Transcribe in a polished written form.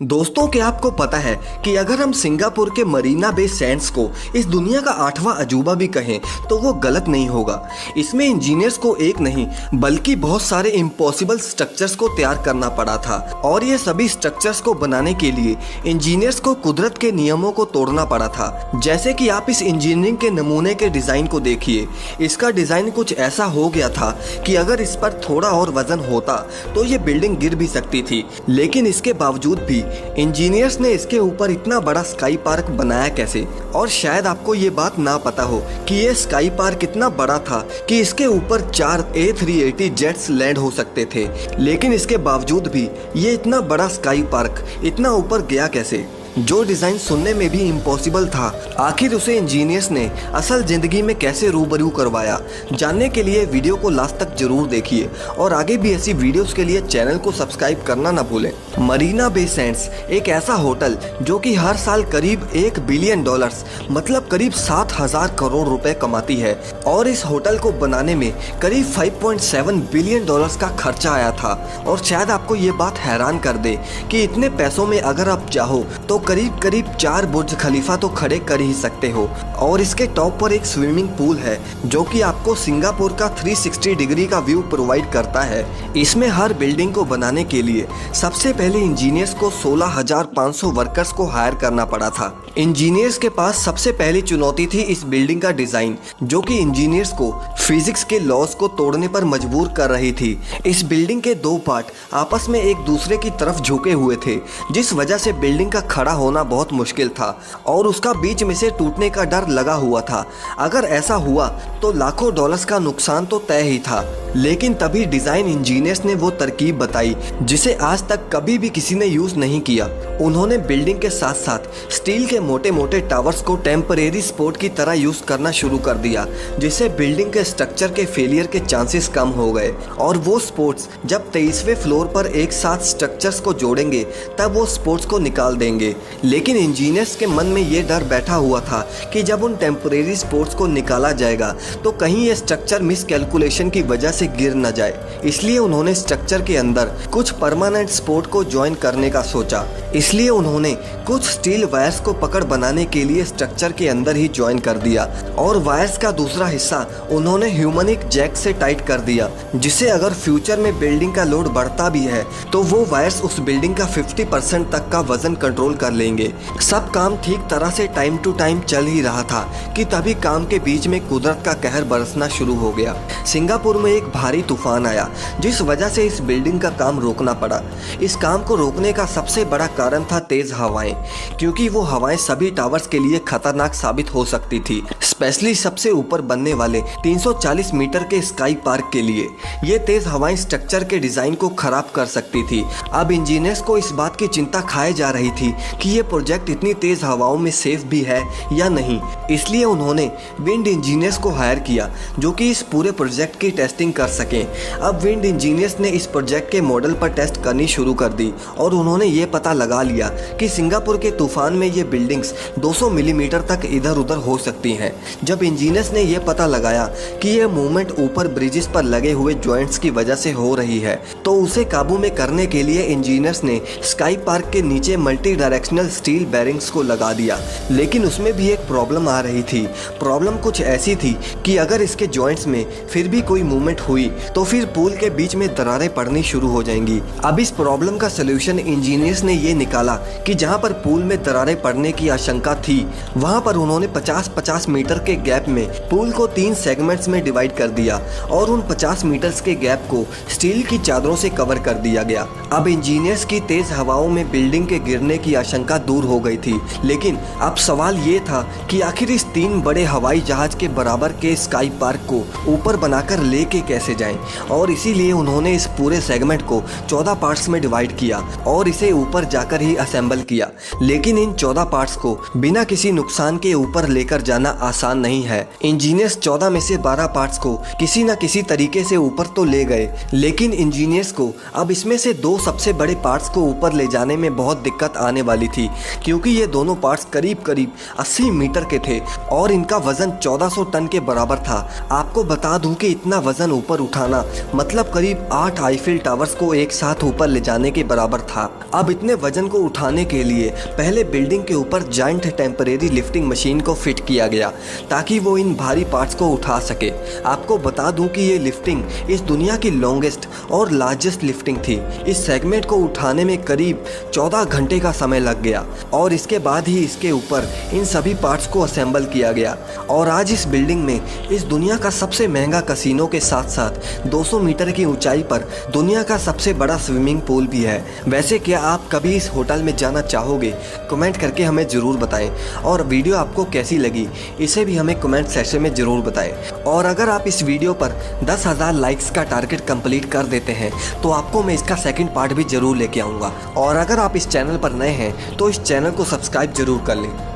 दोस्तों, क्या आपको पता है कि अगर हम सिंगापुर के मरीना बे सैंड्स को इस दुनिया का 8वां अजूबा भी कहें तो वो गलत नहीं होगा। इसमें इंजीनियर्स को एक नहीं बल्कि बहुत सारे इम्पॉसिबल स्ट्रक्चर्स को तैयार करना पड़ा था और ये सभी स्ट्रक्चर्स को बनाने के लिए इंजीनियर्स को कुदरत के नियमों को तोड़ना पड़ा था। जैसे कि आप इस इंजीनियरिंग के नमूने के डिज़ाइन को देखिए। इसका डिज़ाइन कुछ ऐसा हो गया था कि अगर इस पर थोड़ा और वजन होता तो ये बिल्डिंग गिर भी सकती थी, लेकिन इसके बावजूद भी इंजीनियर्स ने इसके ऊपर इतना बड़ा स्काई पार्क बनाया कैसे। और शायद आपको ये बात ना पता हो कि ये स्काई पार्क इतना बड़ा था कि इसके ऊपर 4 A380 जेट्स लैंड हो सकते थे, लेकिन इसके बावजूद भी ये इतना बड़ा स्काई पार्क इतना ऊपर गया कैसे। जो डिज़ाइन सुनने में भी इम्पॉसिबल था, आखिर उसे इंजीनियर्स ने असल ज़िंदगी में कैसे रूबरू करवाया। जानने के लिए वीडियो को लास्ट तक जरूर देखिए और आगे भी ऐसी वीडियोस के लिए चैनल को सब्सक्राइब करना ना भूलें। मरीना बे सैंड्स एक ऐसा होटल जो कि हर साल करीब $1 बिलियन मतलब करीब 7,000 करोड़ रुपए कमाती है और इस होटल को बनाने में करीब $5.7 बिलियन का खर्चा आया था। और शायद आपको ये बात हैरान कर दे कि इतने पैसों में अगर आप चाहो तो करीब करीब 4 बुर्ज खलीफा तो खड़े कर ही सकते हो। और इसके टॉप पर एक स्विमिंग पूल है जो कि आपको सिंगापुर का 360 डिग्री का व्यू प्रोवाइड करता है। इसमें हर बिल्डिंग को बनाने के लिए सबसे पहले इंजीनियर्स को 16,500 वर्कर्स को हायर करना पड़ा था। इंजीनियर्स के पास सबसे पहली चुनौती थी इस बिल्डिंग का डिजाइन, जो कि इंजीनियर्स को फिजिक्स के लॉज को तोड़ने पर मजबूर कर रही थी। इस बिल्डिंग के 2 पार्ट आपस में एक दूसरे की तरफ झुके हुए थे, जिस वजह से बिल्डिंग का खड़ा होना बहुत मुश्किल था और उसका बीच में से टूटने का डर लगा हुआ था। अगर ऐसा हुआ तो लाखों डॉलर्स का नुकसान तो तय ही था। लेकिन तभी डिजाइन इंजीनियर्स ने वो तरकीब बताई जिसे आज तक कभी भी किसी ने यूज नहीं किया। उन्होंने बिल्डिंग के साथ साथ स्टील के मोटे मोटे टावर्स को टेम्परेरी सपोर्ट की तरह यूज करना शुरू कर दिया, जिससे बिल्डिंग के स्ट्रक्चर के फेलियर के चांसेस कम हो गए। और वो सपोर्ट्स जब 23वें फ्लोर पर एक साथ स्ट्रक्चर्स को जोड़ेंगे तब वो सपोर्ट्स को निकाल देंगे। लेकिन इंजीनियर्स के मन में ये डर बैठा हुआ था कि जब उन टेम्परेरी सपोर्ट्स को निकाला जाएगा तो कहीं ये स्ट्रक्चर मिसकैलकुलेशन की वजह से गिर न जाए। इसलिए उन्होंने स्ट्रक्चर के अंदर कुछ परमानेंट सपोर्ट को ज्वाइन करने का सोचा। इसलिए उन्होंने कुछ स्टील वायर्स को पकड़ बनाने के लिए स्ट्रक्चर के अंदर ही ज्वाइन कर दिया और वायर्स का दूसरा हिस्सा उन्होंने ह्यूमनिक जैक से टाइट कर दिया, जिससे अगर फ्यूचर में बिल्डिंग का लोड बढ़ता भी है तो वो वायर्स उस बिल्डिंग का 50% तक का वजन कंट्रोल कर लेंगे। सब काम ठीक तरह से टाइम टू टाइम चल ही रहा था कि तभी काम के बीच में कुदरत का कहर बरसना शुरू हो गया। सिंगापुर में एक भारी तूफान आया जिस वजह से इस बिल्डिंग का काम रोकना पड़ा। इस काम को रोकने का सबसे बड़ा कारण था तेज हवाएं, क्योंकि वो हवाएं सभी टावर्स के लिए खतरनाक साबित हो सकती थी, स्पेशली सबसे ऊपर बनने वाले 340 मीटर के स्काई पार्क के लिए। ये तेज हवाएं स्ट्रक्चर के डिजाइन को खराब कर सकती थी। अब इंजीनियर्स को इस बात की चिंता खाए जा रही थी कि ये प्रोजेक्ट इतनी तेज हवाओं में सेफ भी है या नहीं। इसलिए उन्होंने विंड इंजीनियर्स को हायर किया जो कि इस पूरे प्रोजेक्ट की टेस्टिंग कर सकें। अब विंड इंजीनियर्स ने इस प्रोजेक्ट के मॉडल पर टेस्ट करनी शुरू कर दी और उन्होंने ये पता लगा लिया कि सिंगापुर के तूफान में ये बिल्डिंग्स 200 मिलीमीटर तक इधर उधर हो सकती हैं। जब इंजीनियर्स ने यह पता लगाया कि यह मूवमेंट ऊपर ब्रिजेस पर लगे हुए जॉइंट्स की वजह से हो रही है तो उसे काबू में करने के लिए इंजीनियर्स ने स्काई पार्क के नीचे मल्टी डायरेक्शनल स्टील बैरिंग्स को लगा दिया। लेकिन उसमें भी एक प्रॉब्लम आ रही थी। प्रॉब्लम कुछ ऐसी थी कि अगर इसके जॉइंट्स में फिर भी कोई मूवमेंट हुई तो फिर पूल के बीच में दरारें पड़नी शुरू हो जाएंगी। अब इस प्रॉब्लम का सलूशन इंजीनियर्स ने ये निकाला कि जहां पर पूल में दरारें पड़ने की आशंका थी वहां पर उन्होंने 50-50 मीटर के गैप में पूल को 3 सेगमेंट्स में डिवाइड कर दिया और उन 50 मीटर्स के गैप को स्टील की चादरों से कवर कर दिया गया। अब इंजीनियर्स की तेज हवाओं में बिल्डिंग के गिरने की आशंका दूर हो गई थी। लेकिन अब सवाल ये था कि आखिर इस 3 बड़े हवाई जहाज के बराबर के स्काई पार्क को ऊपर बनाकर लेके कैसे जाएं। और इसीलिए उन्होंने इस पूरे सेगमेंट को 14 पार्ट्स में डिवाइड किया और इसे ऊपर जाकर ही असेंबल किया। लेकिन इन 14 पार्ट्स को बिना किसी नुकसान के ऊपर लेकर जाना आसान नहीं है। इंजीनियर्स 14 में से 12 पार्ट्स को किसी न किसी तरीके से ऊपर तो ले गए, लेकिन इंजीनियर्स को अब इसमें से 2 सबसे बड़े पार्ट्स को ऊपर ले जाने में बहुत दिक्कत आने वाली थी, क्योंकि ये दोनों पार्ट्स करीब करीब 80 मीटर के थे और इनका वजन 1400 टन के बराबर था। आपको बता दूं कि इतना वजन ऊपर उठाना मतलब करीब 8 आईफिल टावर्स को एक साथ ऊपर ले जाने के बराबर था। अब इतने वजन को उठाने के लिए पहले बिल्डिंग के ऊपर जाइंट टेम्परेरी लिफ्टिंग मशीन को फिट किया गया ताकि वो इन भारी पार्ट्स को उठा सके। आपको बता दूं कि ये लिफ्टिंग इस दुनिया की लॉन्गेस्ट और लार्जेस्ट लिफ्टिंग थी। इस सेगमेंट को उठाने में करीब 14 घंटे का समय लग गया और इसके बाद ही इसके ऊपर इन सभी पार्ट्स को असेंबल किया गया। और आज इस बिल्डिंग में इस दुनिया का सबसे महंगा कसिनो के साथ साथ 200 मीटर की ऊंचाई पर दुनिया का सबसे बड़ा स्विमिंग पूल भी है। वैसे क्या आप कभी इस होटल में जाना चाहोगे? कमेंट करके हमें ज़रूर बताएं। और वीडियो आपको कैसी लगी इसे भी हमें कमेंट सेक्शन में ज़रूर बताएं। और अगर आप इस वीडियो पर 10,000 लाइक्स का टारगेट कंप्लीट कर देते हैं तो आपको मैं इसका सेकंड पार्ट भी ज़रूर लेके आऊँगा। और अगर आप इस चैनल पर नए हैं तो इस चैनल को सब्सक्राइब ज़रूर कर लें।